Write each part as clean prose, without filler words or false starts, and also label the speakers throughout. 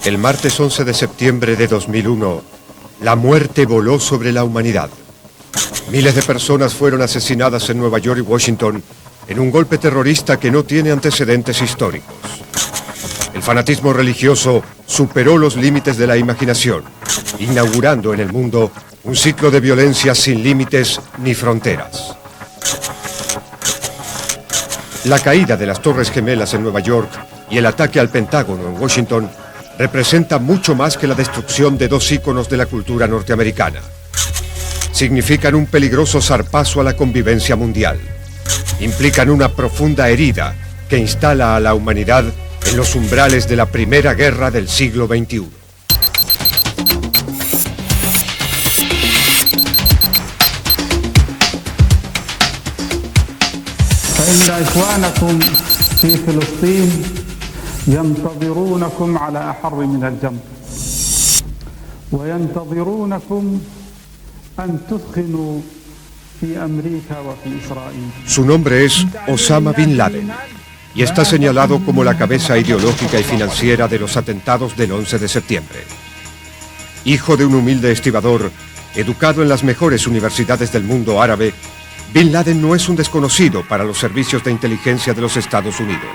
Speaker 1: El martes 11 de septiembre de 2001, la muerte voló sobre la humanidad. Miles de personas fueron asesinadas en Nueva York y Washington en un golpe terrorista que no tiene antecedentes históricos. El fanatismo religioso superó los límites de la imaginación, inaugurando en el mundo un ciclo de violencia sin límites ni fronteras. La caída de las Torres Gemelas en Nueva York y el ataque al Pentágono en Washington representa mucho más que la destrucción de dos íconos de la cultura norteamericana. Significan un peligroso zarpazo a la convivencia mundial. Implican una profunda herida que instala a la humanidad en los umbrales de la primera guerra del siglo XXI.
Speaker 2: ينتظرونكم على أحر من الجمر وينتظرونكم أن تثخنوا في أمريكا وفي إسرائيل.
Speaker 1: Su nombre es Osama Bin Laden y está señalado como la cabeza ideológica y financiera de los atentados del 11 de septiembre. Hijo de un humilde estibador, educado en las mejores universidades del mundo árabe, Bin Laden no es un desconocido para los servicios de inteligencia de los Estados Unidos.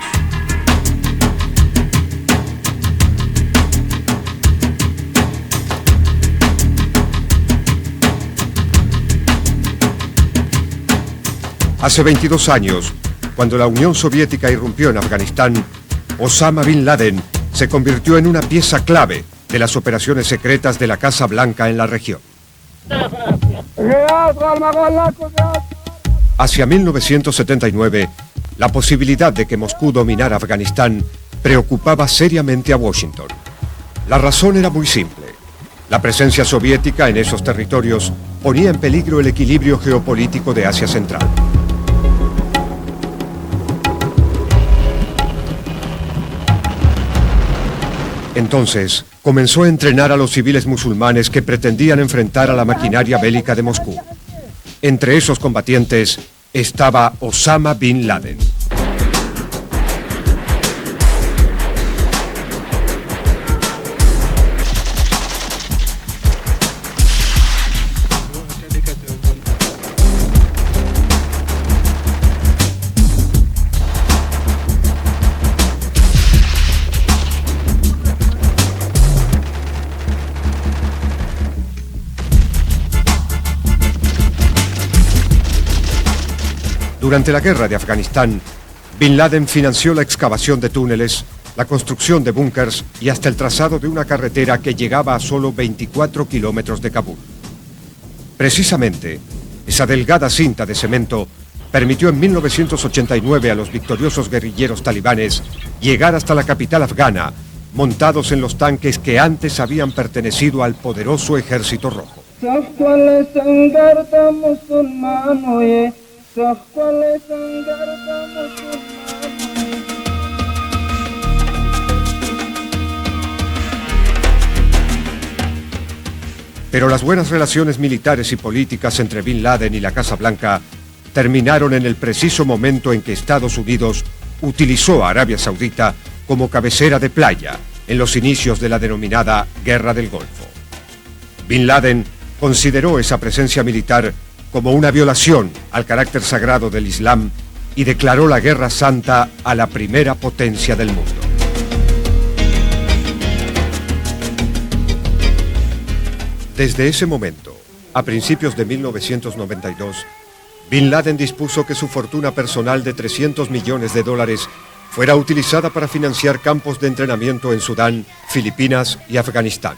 Speaker 1: Hace 22 años, cuando la Unión Soviética irrumpió en Afganistán, Osama Bin Laden se convirtió en una pieza clave de las operaciones secretas de la Casa Blanca en la región. Hacia 1979, la posibilidad de que Moscú dominara Afganistán preocupaba seriamente a Washington. La razón era muy simple. La presencia soviética en esos territorios ponía en peligro el equilibrio geopolítico de Asia Central. Entonces, comenzó a entrenar a los civiles musulmanes que pretendían enfrentar a la maquinaria bélica de Moscú. Entre esos combatientes estaba Osama Bin Laden. Durante la guerra de Afganistán, Bin Laden financió la excavación de túneles, la construcción de búnkers y hasta el trazado de una carretera que llegaba a solo 24 kilómetros de Kabul. Precisamente, esa delgada cinta de cemento permitió en 1989 a los victoriosos guerrilleros talibanes llegar hasta la capital afgana, montados en los tanques que antes habían pertenecido al poderoso Ejército Rojo. Pero las buenas relaciones militares y políticas entre Bin Laden y la Casa Blanca terminaron en el preciso momento en que Estados Unidos utilizó a Arabia Saudita como cabecera de playa en los inicios de la denominada Guerra del Golfo. Bin Laden consideró esa presencia militar como una violación al carácter sagrado del Islam y declaró la Guerra Santa a la primera potencia del mundo. Desde ese momento, a principios de 1992, Bin Laden dispuso que su fortuna personal de $300 millones fuera utilizada para financiar campos de entrenamiento en Sudán, Filipinas y Afganistán.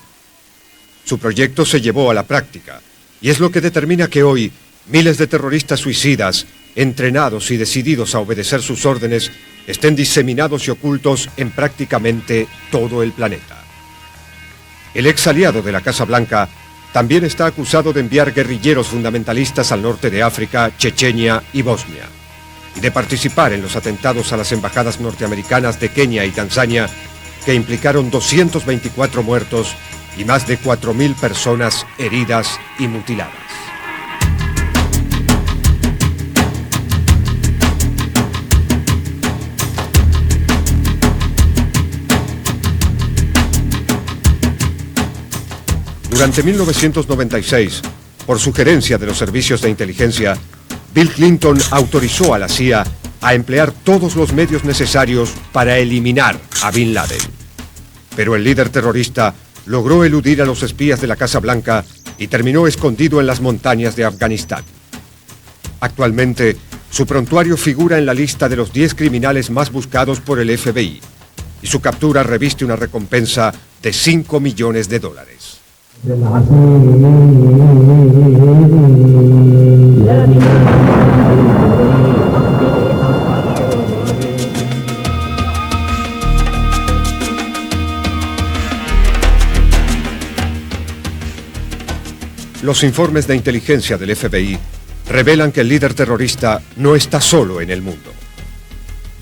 Speaker 1: Su proyecto se llevó a la práctica y es lo que determina que hoy miles de terroristas suicidas, entrenados y decididos a obedecer sus órdenes, estén diseminados y ocultos en prácticamente todo el planeta. El ex aliado de la Casa Blanca también está acusado de enviar guerrilleros fundamentalistas al norte de África, Chechenia y Bosnia, y de participar en los atentados a las embajadas norteamericanas de Kenia y Tanzania, que implicaron 224 muertos y más de 4.000 personas heridas y mutiladas. Durante 1996, por sugerencia de los servicios de inteligencia, Bill Clinton autorizó a la CIA a emplear todos los medios necesarios para eliminar a Bin Laden. Pero el líder terrorista logró eludir a los espías de la Casa Blanca y terminó escondido en las montañas de Afganistán. Actualmente, su prontuario figura en la lista de los 10 criminales más buscados por el FBI y su captura reviste una recompensa de $5 millones. Los informes de inteligencia del FBI revelan que el líder terrorista no está solo en el mundo.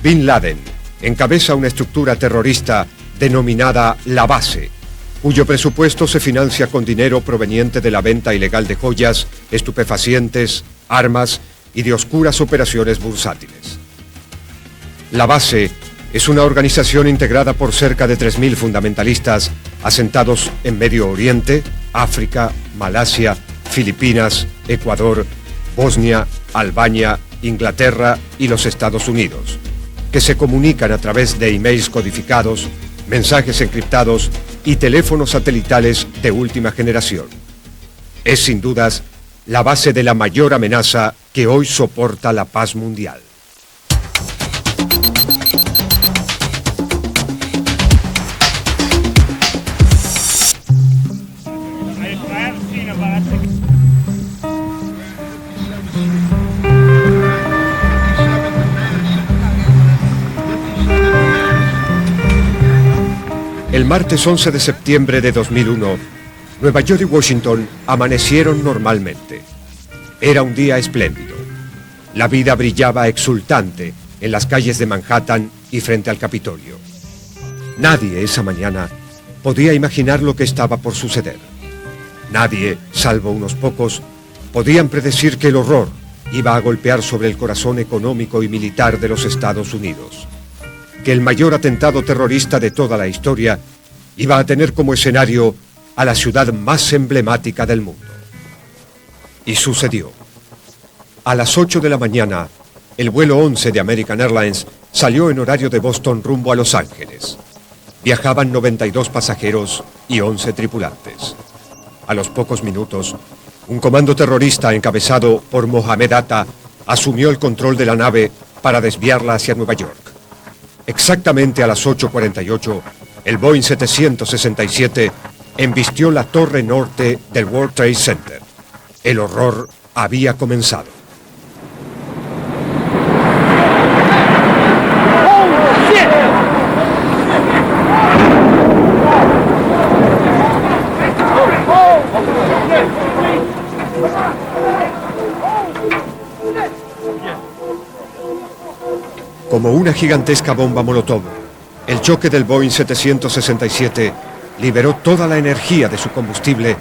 Speaker 1: Bin Laden encabeza una estructura terrorista denominada La Base, cuyo presupuesto se financia con dinero proveniente de la venta ilegal de joyas, estupefacientes, armas y de oscuras operaciones bursátiles. La Base es una organización integrada por cerca de 3.000 fundamentalistas asentados en Medio Oriente, África, Malasia, Filipinas, Ecuador, Bosnia, Albania, Inglaterra y los Estados Unidos, que se comunican a través de emails codificados, mensajes encriptados y teléfonos satelitales de última generación. Es sin dudas la base de la mayor amenaza que hoy soporta la paz mundial. El martes 11 de septiembre de 2001, Nueva York y Washington amanecieron normalmente. Era un día espléndido. La vida brillaba exultante en las calles de Manhattan y frente al Capitolio. Nadie esa mañana podía imaginar lo que estaba por suceder. Nadie, salvo unos pocos, podían predecir que el horror iba a golpear sobre el corazón económico y militar de los Estados Unidos. Que el mayor atentado terrorista de toda la historia iba a tener como escenario a la ciudad más emblemática del mundo. Y sucedió. A las 8 de la mañana, el vuelo 11 de American Airlines salió en horario de Boston rumbo a Los Ángeles. Viajaban 92 pasajeros y 11 tripulantes. A los pocos minutos, un comando terrorista encabezado por Mohamed Atta asumió el control de la nave para desviarla hacia Nueva York. Exactamente a las 8:48, el Boeing 767 embistió la torre norte del World Trade Center. El horror había comenzado. Como una gigantesca bomba molotov, el choque del Boeing 767 liberó toda la energía de su combustible,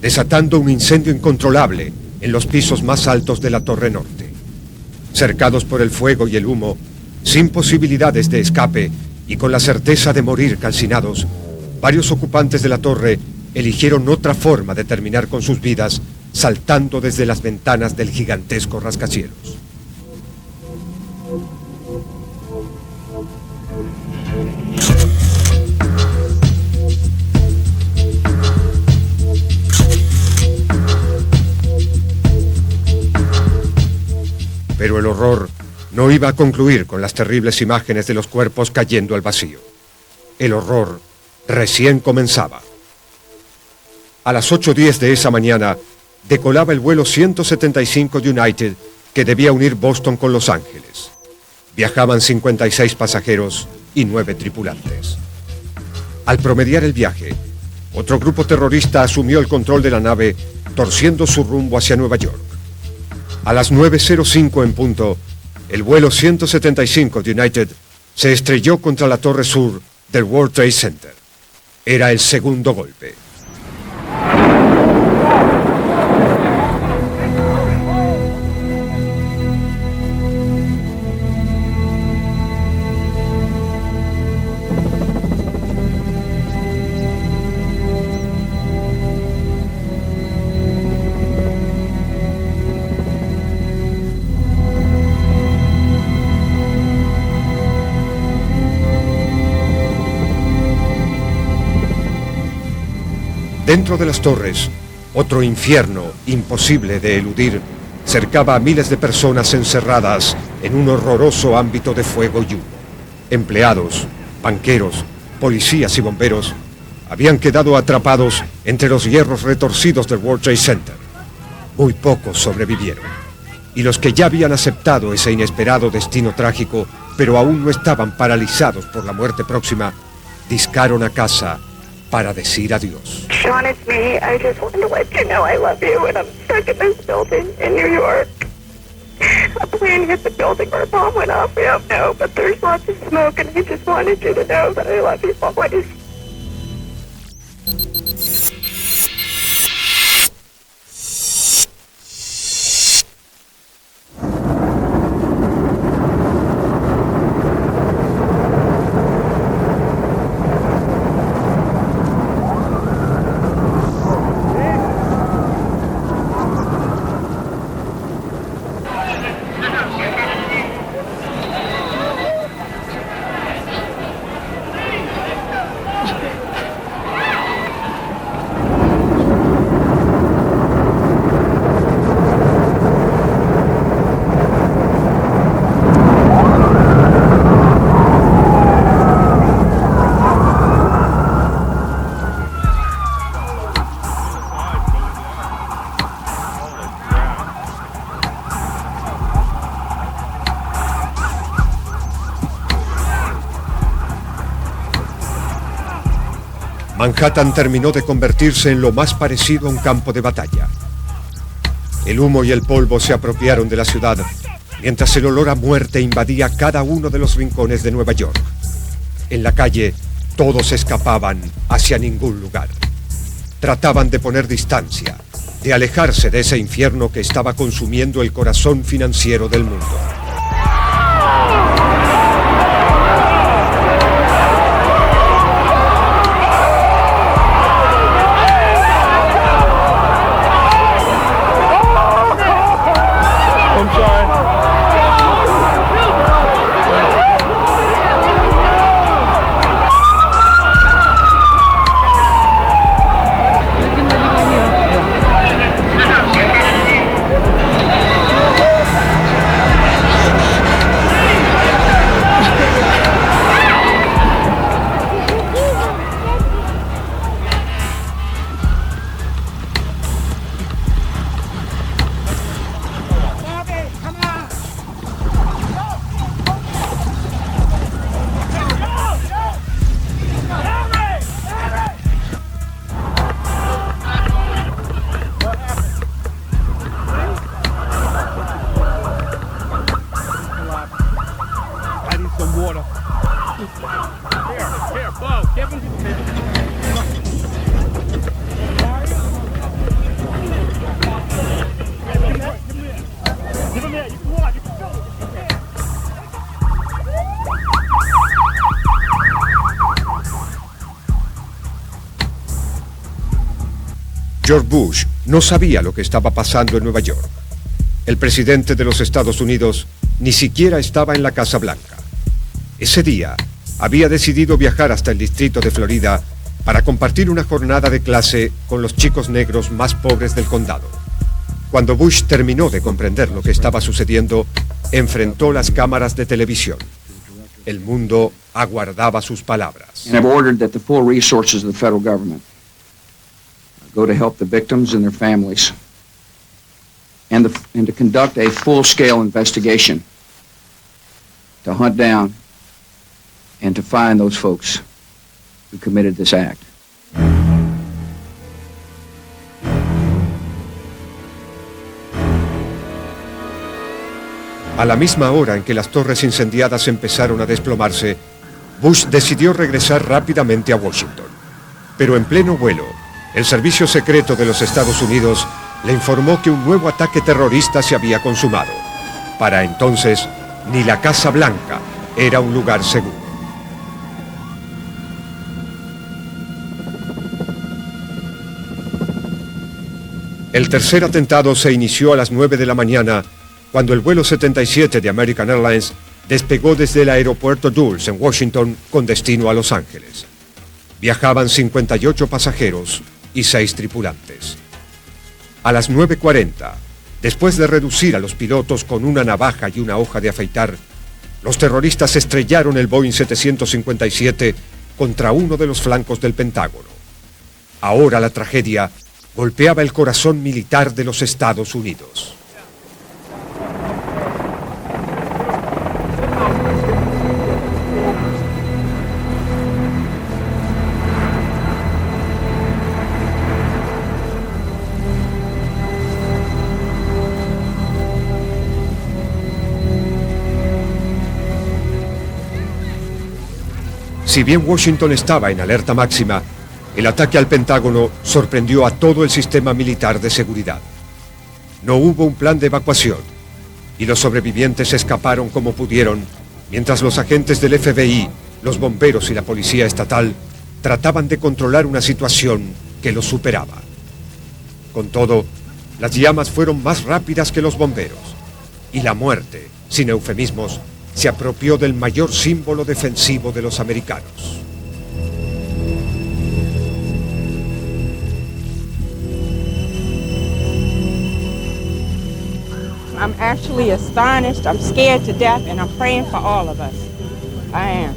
Speaker 1: desatando un incendio incontrolable en los pisos más altos de la torre norte. Cercados por el fuego y el humo, sin posibilidades de escape y con la certeza de morir calcinados, varios ocupantes de la torre eligieron otra forma de terminar con sus vidas, saltando desde las ventanas del gigantesco rascacielos. Pero el horror no iba a concluir con las terribles imágenes de los cuerpos cayendo al vacío. El horror recién comenzaba. A las 8:10 de esa mañana, decolaba el vuelo 175 de United que debía unir Boston con Los Ángeles. Viajaban 56 pasajeros y 9 tripulantes. Al promediar el viaje, otro grupo terrorista asumió el control de la nave, torciendo su rumbo hacia Nueva York. A las 9:05 en punto, el vuelo 175 de United se estrelló contra la torre sur del World Trade Center. Era el segundo golpe. Dentro de las torres, otro infierno imposible de eludir cercaba a miles de personas encerradas en un horroroso ámbito de fuego y humo. Empleados, banqueros, policías y bomberos habían quedado atrapados entre los hierros retorcidos del World Trade Center. Muy pocos sobrevivieron, y los que ya habían aceptado ese inesperado destino trágico, pero aún no estaban paralizados por la muerte próxima, discaron a casa para decir adiós.
Speaker 3: Sean, it's me. I just wanted to let you know I love you, and I'm stuck in this building in New York. A plane hit the building or a bomb went off. We don't know, but there's lots of smoke, and I just wanted you to know that I love you always.
Speaker 1: Manhattan terminó de convertirse en lo más parecido a un campo de batalla. El humo y el polvo se apropiaron de la ciudad, mientras el olor a muerte invadía cada uno de los rincones de Nueva York. En la calle, todos escapaban hacia ningún lugar. Trataban de poner distancia, de alejarse de ese infierno que estaba consumiendo el corazón financiero del mundo. George Bush no sabía lo que estaba pasando en Nueva York. El presidente de los Estados Unidos ni siquiera estaba en la Casa Blanca. Ese día había decidido viajar hasta el distrito de Florida para compartir una jornada de clase con los chicos negros más pobres del condado. Cuando Bush terminó de comprender lo que estaba sucediendo, enfrentó las cámaras de televisión. El mundo aguardaba sus palabras.
Speaker 4: And I've ordered that the full resources of the federal government go to help the victims and their families, and to conduct a full-scale investigation to hunt down and to find those folks who committed this act.
Speaker 1: A la misma hora en que las torres incendiadas empezaron a desplomarse, Bush decidió regresar rápidamente a Washington. Pero en pleno vuelo, el Servicio Secreto de los Estados Unidos le informó que un nuevo ataque terrorista se había consumado. Para entonces, ni la Casa Blanca era un lugar seguro. El tercer atentado se inició a las 9 de la mañana, cuando el vuelo 77 de American Airlines despegó desde el aeropuerto Dulles en Washington con destino a Los Ángeles. Viajaban 58 pasajeros y 6 tripulantes. A las 9:40, después de reducir a los pilotos con una navaja y una hoja de afeitar, los terroristas estrellaron el Boeing 757 contra uno de los flancos del Pentágono. Ahora la tragedia golpeaba el corazón militar de los Estados Unidos. Si bien Washington estaba en alerta máxima, el ataque al Pentágono sorprendió a todo el sistema militar de seguridad. No hubo un plan de evacuación y los sobrevivientes escaparon como pudieron, mientras los agentes del FBI, los bomberos y la policía estatal trataban de controlar una situación que los superaba. Con todo, las llamas fueron más rápidas que los bomberos y la muerte, sin eufemismos, se apropió del mayor símbolo defensivo de los americanos.
Speaker 5: I'm actually astonished, I'm scared to death, and I'm praying for all of us. I am.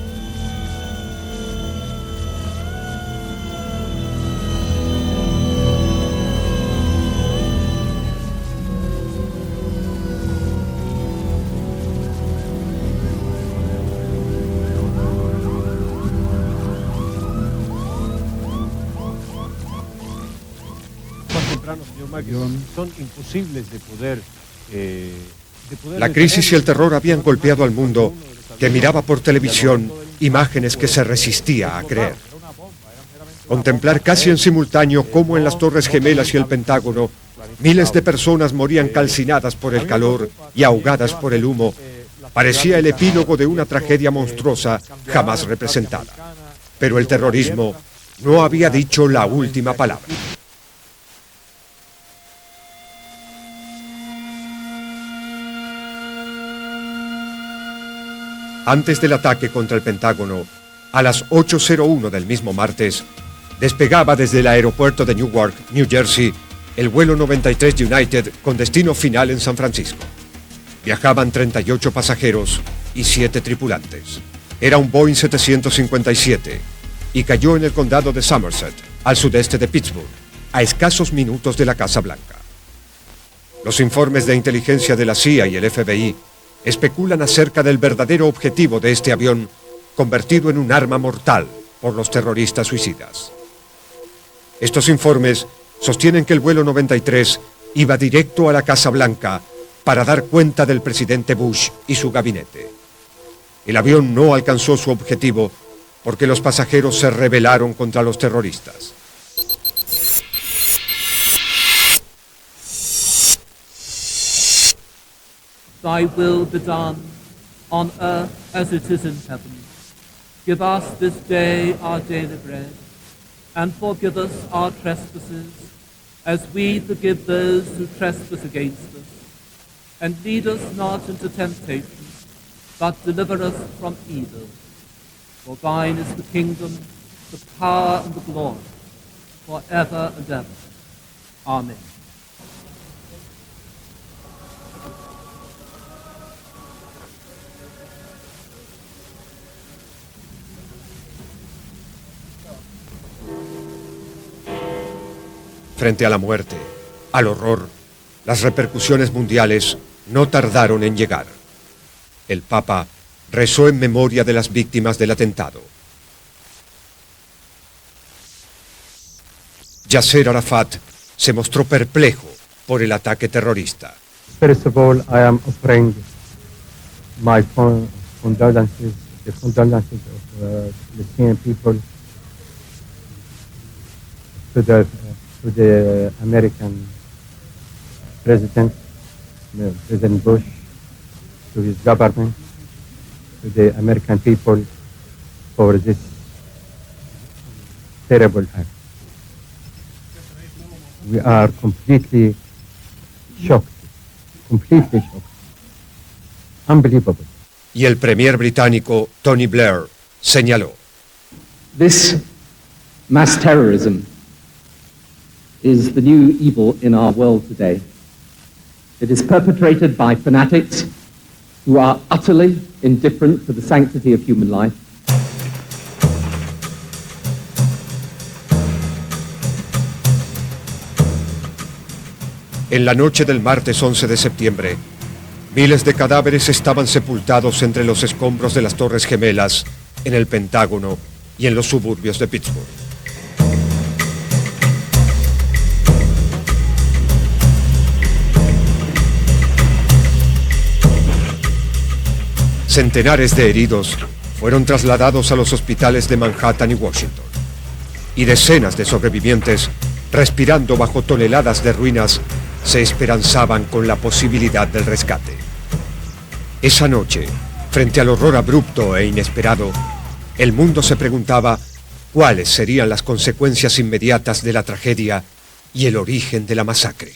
Speaker 6: Son imposibles de poder...
Speaker 1: La crisis y el terror habían golpeado al mundo, que miraba por televisión imágenes que se resistía a creer. Contemplar casi en simultáneo cómo en las Torres Gemelas y el Pentágono miles de personas morían calcinadas por el calor y ahogadas por el humo parecía el epílogo de una tragedia monstruosa jamás representada. Pero el terrorismo no había dicho la última palabra. Antes del ataque contra el Pentágono, a las 8:01 del mismo martes, despegaba desde el aeropuerto de Newark, New Jersey, el vuelo 93 United con destino final en San Francisco. Viajaban 38 pasajeros y 7 tripulantes. Era un Boeing 757 y cayó en el condado de Somerset, al sudeste de Pittsburgh, a escasos minutos de la Casa Blanca. Los informes de inteligencia de la CIA y el FBI especulan acerca del verdadero objetivo de este avión, convertido en un arma mortal por los terroristas suicidas. Estos informes sostienen que el vuelo 93 iba directo a la Casa Blanca para dar cuenta del presidente Bush y su gabinete. El avión no alcanzó su objetivo porque los pasajeros se rebelaron contra los terroristas.
Speaker 7: Thy will be done, on earth as it is in heaven. Give us this day our daily bread, and forgive us our trespasses, as we forgive those who trespass against us. And lead us not into temptation, but deliver us from evil. For thine is the kingdom, the power, and the glory, forever and ever. Amen.
Speaker 1: Frente a la muerte, al horror, las repercusiones mundiales no tardaron en llegar. El Papa rezó en memoria de las víctimas del atentado. Yasser Arafat se mostró perplejo por el ataque terrorista.
Speaker 8: First of all, I am offering my condolences, the condolences of the Palestinian people to the American President, President Bush, to his government, to the American people for this terrible act. We are completely shocked, unbelievable.
Speaker 1: Y el premier británico Tony Blair señaló:
Speaker 9: This mass terrorism
Speaker 7: is the new evil in our world today. It is perpetrated by fanatics who are utterly indifferent to the sanctity of human life.
Speaker 1: En la noche del martes 11 de septiembre, miles de cadáveres estaban sepultados entre los escombros de las Torres Gemelas, en el Pentágono y en los suburbios de Pittsburgh. Centenares de heridos fueron trasladados a los hospitales de Manhattan y Washington. Y decenas de sobrevivientes, respirando bajo toneladas de ruinas, se esperanzaban con la posibilidad del rescate. Esa noche, frente al horror abrupto e inesperado, el mundo se preguntaba cuáles serían las consecuencias inmediatas de la tragedia y el origen de la masacre.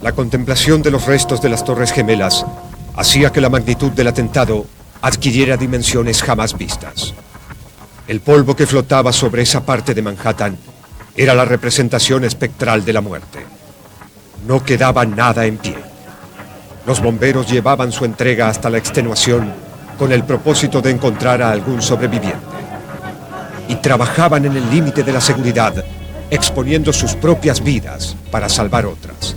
Speaker 1: La contemplación de los restos de las Torres Gemelas hacía que la magnitud del atentado adquiriera dimensiones jamás vistas. El polvo que flotaba sobre esa parte de Manhattan era la representación espectral de la muerte. No quedaba nada en pie. Los bomberos llevaban su entrega hasta la extenuación con el propósito de encontrar a algún sobreviviente. Y trabajaban en el límite de la seguridad, exponiendo sus propias vidas para salvar otras.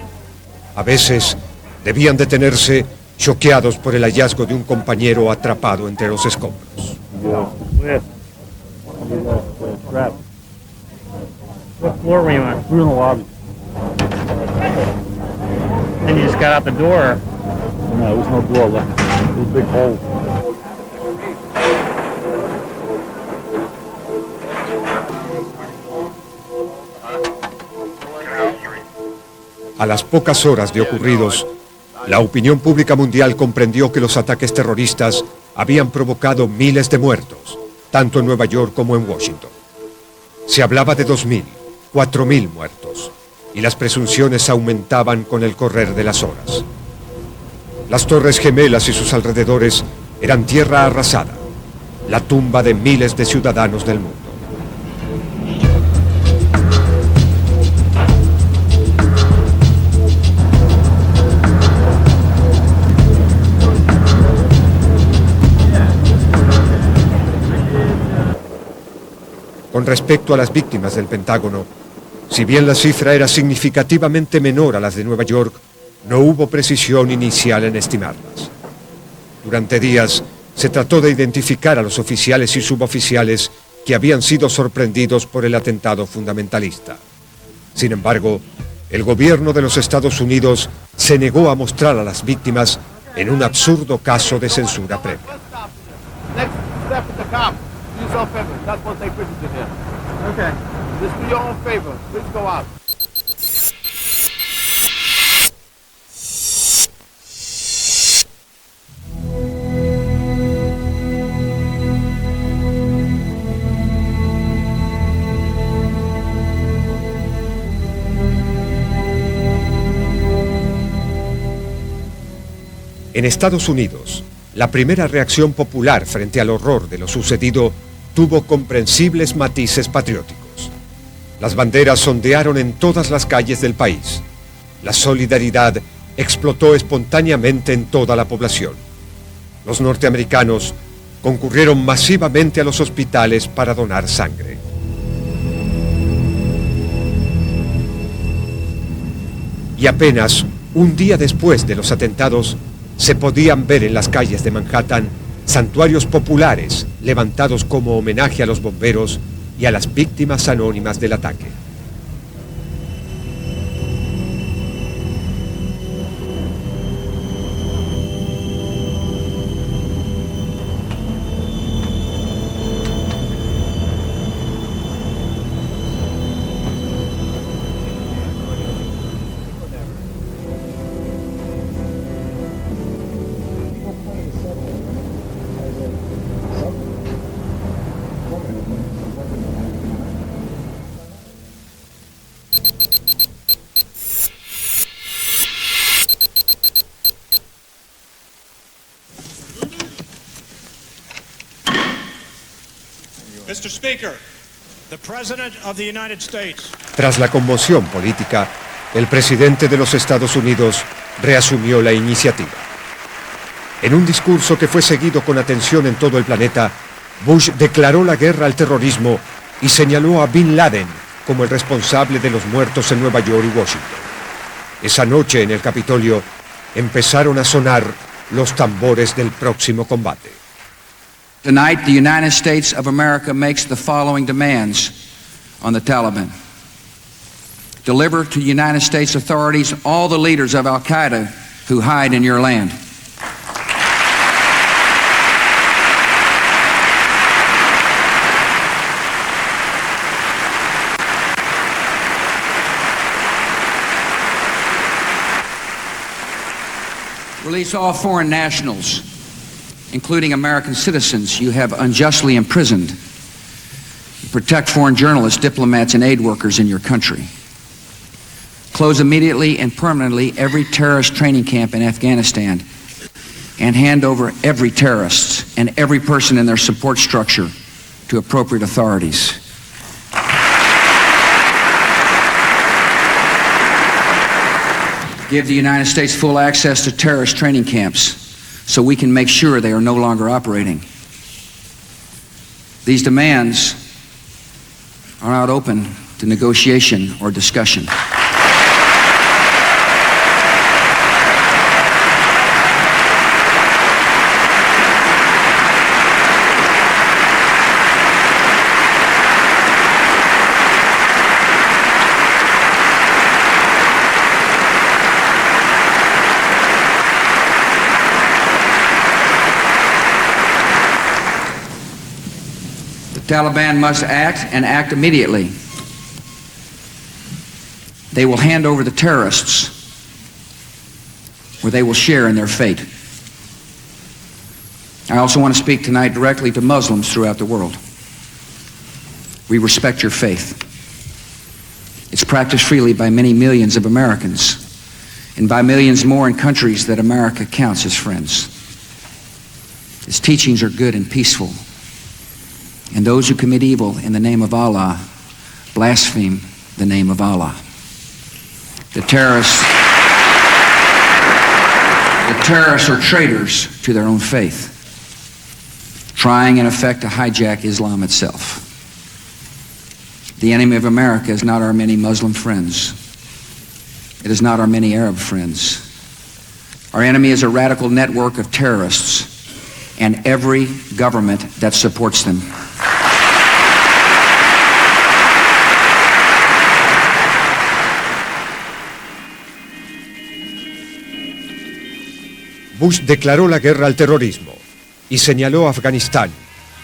Speaker 1: A veces debían detenerse choqueados por el hallazgo de un compañero atrapado entre los escombros.
Speaker 9: What floor were you on? We were in the lobby. And you just got out the door? No, there was no door left. It was a big hole.
Speaker 1: A las pocas horas de ocurridos, la opinión pública mundial comprendió que los ataques terroristas habían provocado miles de muertos, tanto en Nueva York como en Washington. Se hablaba de 2.000, 4.000 muertos, y las presunciones aumentaban con el correr de las horas. Las Torres Gemelas y sus alrededores eran tierra arrasada, la tumba de miles de ciudadanos del mundo. Con respecto a las víctimas del Pentágono, si bien la cifra era significativamente menor a las de Nueva York, no hubo precisión inicial en estimarlas. Durante días se trató de identificar a los oficiales y suboficiales que habían sido sorprendidos por el atentado fundamentalista. Sin embargo, el gobierno de los Estados Unidos se negó a mostrar a las víctimas en un absurdo caso de censura previa.
Speaker 6: Do yourself a favor. That's what they put in here. Okay. Just do your own favor. Please go out.
Speaker 1: En Estados Unidos, la primera reacción popular frente al horror de lo sucedido tuvo comprensibles matices patrióticos. Las banderas ondearon en todas las calles del país. La solidaridad explotó espontáneamente en toda la población. Los norteamericanos concurrieron masivamente a los hospitales para donar sangre. Y apenas un día después de los atentados, se podían ver en las calles de Manhattan santuarios populares levantados como homenaje a los bomberos y a las víctimas anónimas del ataque.
Speaker 10: Mr. Speaker, the President of the United States.
Speaker 1: Tras la conmoción política, el presidente de los Estados Unidos reasumió la iniciativa. En un discurso que fue seguido con atención en todo el planeta, Bush declaró la guerra al terrorismo y señaló a Bin Laden como el responsable de los muertos en Nueva York y Washington. Esa noche en el Capitolio empezaron a sonar los tambores del próximo combate.
Speaker 4: Tonight, the United States of America makes the following demands on the Taliban. Deliver to United States authorities all the leaders of Al-Qaeda who hide in your land. Release all foreign nationals, including American citizens you have unjustly imprisoned. Protect foreign journalists, diplomats, and aid workers in your country. Close immediately and permanently every terrorist training camp in Afghanistan and hand over every terrorist and every person in their support structure to appropriate authorities. Give the United States full access to terrorist training camps so we can make sure they are no longer operating. These demands are not open to negotiation or discussion. The Taliban must act and act immediately. They will hand over the terrorists, or they will share in their fate. I also want to speak tonight directly to Muslims throughout the world. We respect your faith. It's practiced freely by many millions of Americans, and by millions more in countries that America counts as friends. Its teachings are good and peaceful. And those who commit evil in the name of Allah blaspheme the name of Allah. The terrorists are traitors to their own faith, trying in effect to hijack Islam itself. The enemy of America is not our many Muslim friends. It is not our many Arab friends. Our enemy is a radical network of terrorists and every government that supports them.
Speaker 1: Bush declaró la guerra al terrorismo y señaló a Afganistán,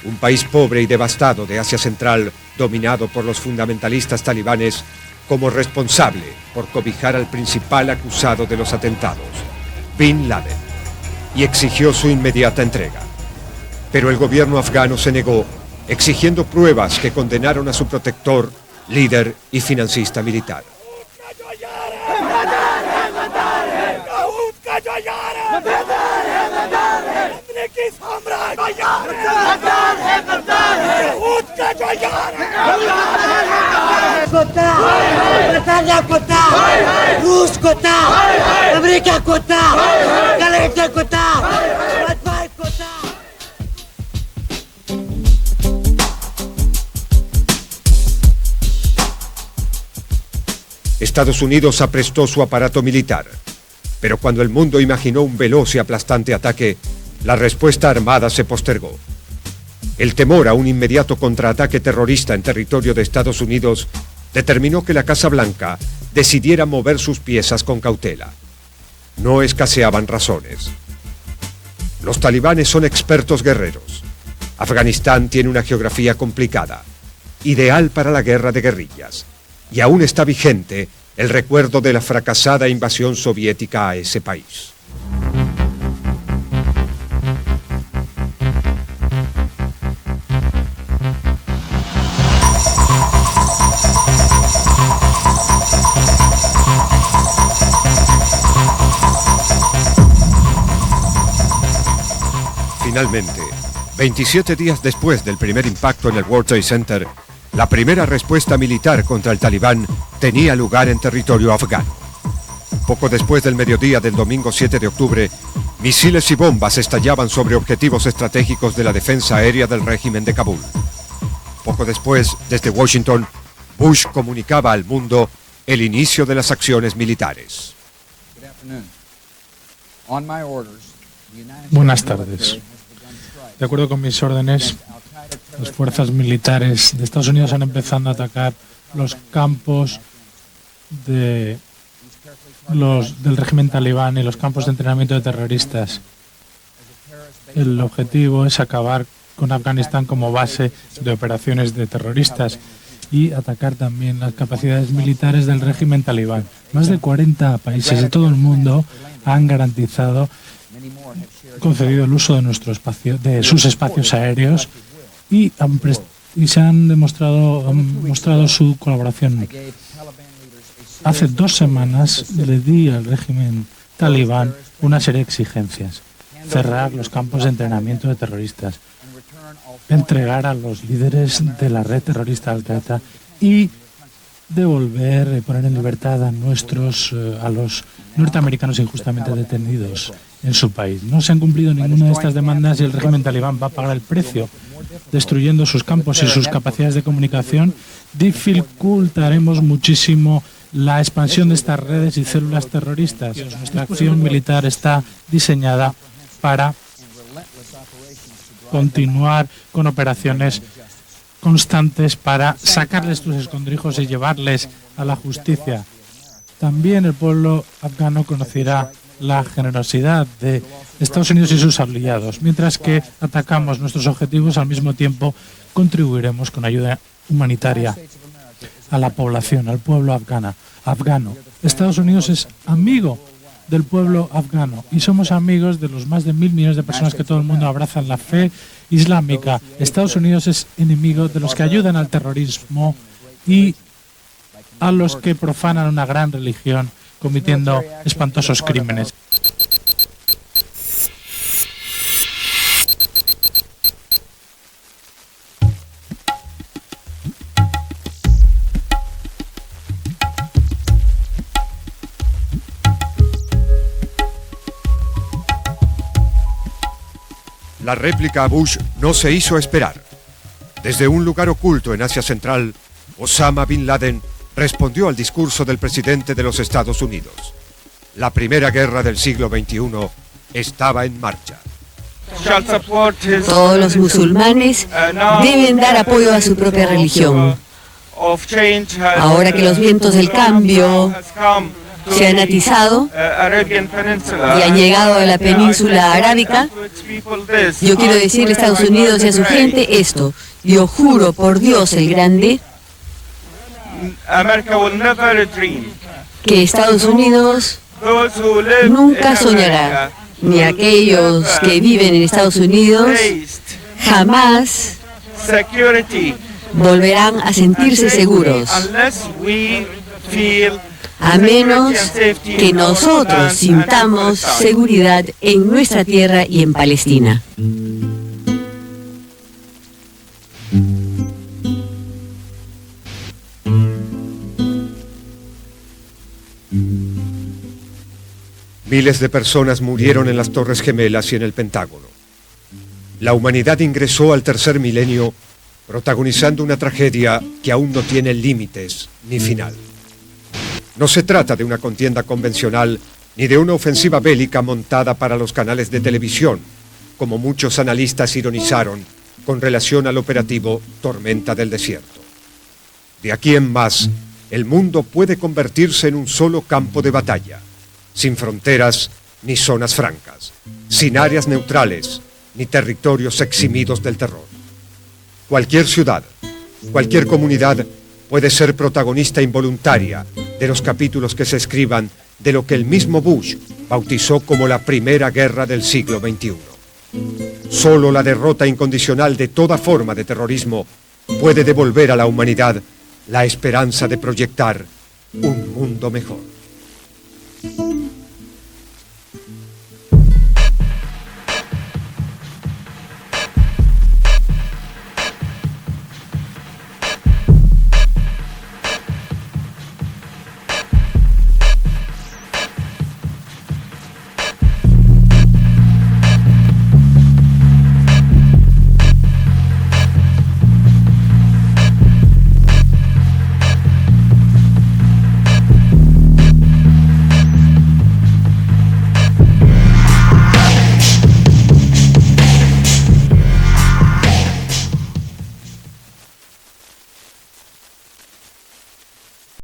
Speaker 1: un país pobre y devastado de Asia Central, dominado por los fundamentalistas talibanes, como responsable por cobijar al principal acusado de los atentados, Bin Laden, y exigió su inmediata entrega. Pero el gobierno afgano se negó, exigiendo pruebas que condenaron a su protector, líder y financista militar. Estados Unidos aprestó su aparato militar. Pero cuando el mundo imaginó un veloz y aplastante ataque, la respuesta armada se postergó. El temor a un inmediato contraataque terrorista en territorio de Estados Unidos determinó que la Casa Blanca decidiera mover sus piezas con cautela. No escaseaban razones. Los talibanes son expertos guerreros. Afganistán tiene una geografía complicada, ideal para la guerra de guerrillas, y aún está vigente el recuerdo de la fracasada invasión soviética a ese país. Finalmente, 27 días después del primer impacto en el World Trade Center, la primera respuesta militar contra el talibán tenía lugar en territorio afgano. Poco después del mediodía del domingo 7 de octubre, misiles y bombas estallaban sobre objetivos estratégicos de la defensa aérea del régimen de Kabul. Poco después, desde Washington, Bush comunicaba al mundo el inicio de las acciones militares.
Speaker 11: Buenas tardes. De acuerdo con mis órdenes, las fuerzas militares de Estados Unidos han empezado a atacar los campos del régimen talibán y los campos de entrenamiento de terroristas. El objetivo es acabar con Afganistán como base de operaciones de terroristas y atacar también las capacidades militares del régimen talibán. Más de 40 países de todo el mundo han concedido el uso de nuestro espacio, de sus espacios aéreos y se han mostrado su colaboración. Hace 2 semanas le di al régimen talibán una serie de exigencias: cerrar los campos de entrenamiento de terroristas, entregar a los líderes de la red terrorista Al-Qaeda y devolver y poner en libertad a los norteamericanos injustamente detenidos en su país. No se han cumplido ninguna de estas demandas y el régimen talibán va a pagar el precio, destruyendo sus campos y sus capacidades de comunicación. Dificultaremos muchísimo la expansión de estas redes y células terroristas. Nuestra acción militar está diseñada para continuar con operaciones constantes para sacarles sus escondrijos y llevarles a la justicia. También el pueblo afgano conocerá la generosidad de Estados Unidos y sus aliados. Mientras que atacamos nuestros objetivos, al mismo tiempo contribuiremos con ayuda humanitaria a la población, al pueblo afgano. Estados Unidos es amigo del pueblo afgano y somos amigos de los más de 1.000 millones de personas que todo el mundo abrazan la fe islámica. Estados Unidos es enemigo de los que ayudan al terrorismo y a los que profanan una gran religión cometiendo espantosos crímenes.
Speaker 1: La réplica a Bush no se hizo esperar. Desde un lugar oculto en Asia Central, Osama Bin Laden respondió al discurso del presidente de los Estados Unidos. La primera guerra del siglo XXI estaba en marcha.
Speaker 12: Todos los musulmanes deben dar apoyo a su propia religión. Ahora que los vientos del cambio se han atizado y han llegado a la península arábica, yo quiero decirle a Estados Unidos y a su gente esto: yo juro por Dios el Grande que Estados Unidos nunca soñará, ni aquellos que viven en Estados Unidos jamás volverán a sentirse seguros, a menos que nosotros sintamos seguridad en nuestra tierra y en Palestina.
Speaker 1: Miles de personas murieron en las Torres Gemelas y en el Pentágono. La humanidad ingresó al tercer milenio protagonizando una tragedia que aún no tiene límites ni final. No se trata de una contienda convencional ni de una ofensiva bélica montada para los canales de televisión, como muchos analistas ironizaron con relación al operativo Tormenta del Desierto. De aquí en más, el mundo puede convertirse en un solo campo de batalla, sin fronteras ni zonas francas, sin áreas neutrales ni territorios eximidos del terror. Cualquier ciudad, cualquier comunidad puede ser protagonista involuntaria de los capítulos que se escriban de lo que el mismo Bush bautizó como la primera guerra del siglo XXI. Solo la derrota incondicional de toda forma de terrorismo puede devolver a la humanidad la esperanza de proyectar un mundo mejor.